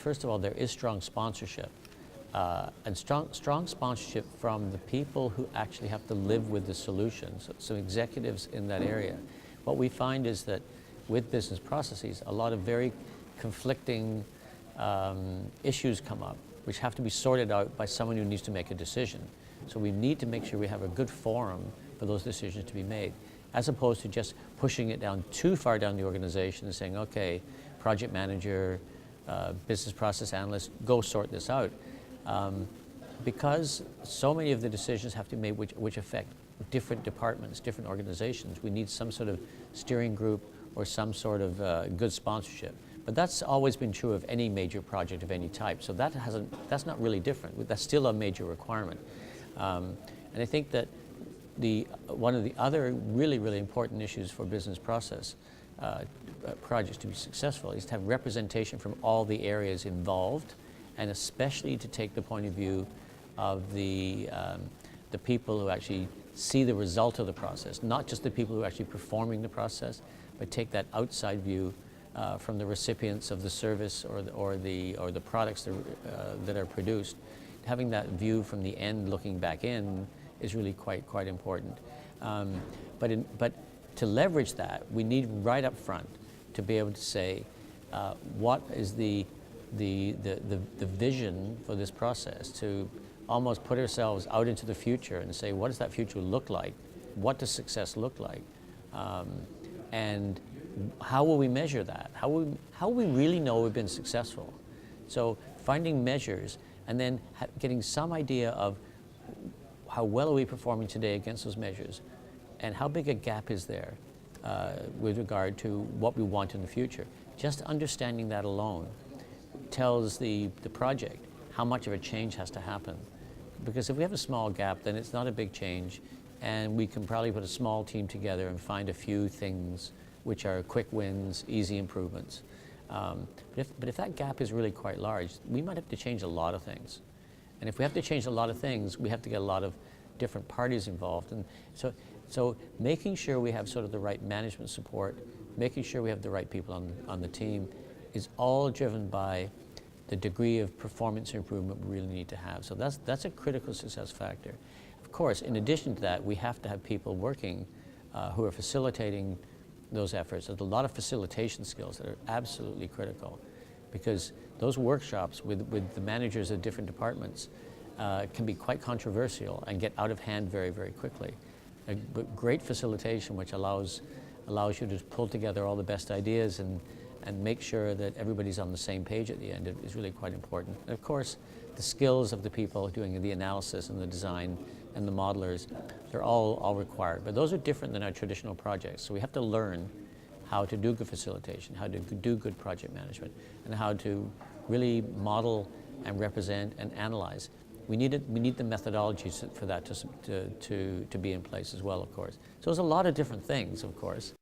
first of all, there is strong sponsorship, and strong sponsorship from the people who actually have to live with the solutions, so executives in that area. What we find is that with business processes, a lot of very conflicting issues come up, which have to be sorted out by someone who needs to make a decision. So we need to make sure we have a good forum for those decisions to be made, as opposed to just pushing it down too far down the organization and saying, okay, project manager, business process analyst, go sort this out. Because so many of the decisions have to be made which affect different departments, different organizations, we need some sort of steering group or some sort of good sponsorship. But that's always been true of any major project of any type, so that's not really different. That's still a major requirement. And I think that one of the other really important issues for business process projects to be successful is to have representation from all the areas involved, and especially to take the point of view of the people who actually see the result of the process, not just the people who are actually performing the process, but take that outside view from the recipients of the service or the products that are produced. Having that view from the end looking back in is really quite important. But to leverage that, we need right up front to be able to say what is the vision for this process, to almost put ourselves out into the future and say, what does that future look like? What does success look like? And how will we measure that? How will we really know we've been successful? So finding measures and then getting some idea of how well are we performing today against those measures, and how big a gap is there with regard to what we want in the future. Just understanding that alone tells the project how much of a change has to happen. Because if we have a small gap, then it's not a big change, and we can probably put a small team together and find a few things which are quick wins, easy improvements. But if that gap is really quite large, we might have to change a lot of things. And if we have to change a lot of things, we have to get a lot of different parties involved. And so making sure we have sort of the right management support, making sure we have the right people on the team is all driven by the degree of performance improvement we really need to have. So that's a critical success factor. Of course, in addition to that, we have to have people working who are facilitating those efforts. There's a lot of facilitation skills that are absolutely critical, because those workshops with the managers of different departments can be quite controversial and get out of hand very quickly. But great facilitation, which allows you to pull together all the best ideas and make sure that everybody's on the same page at the end, is really quite important. And of course, the skills of the people doing the analysis and the design and the modelers, they're all required. But those are different than our traditional projects. So we have to learn how to do good facilitation, how to do good project management, and how to really model and represent and analyze. We need the methodologies for that to be in place as well, of course. So there's a lot of different things, of course.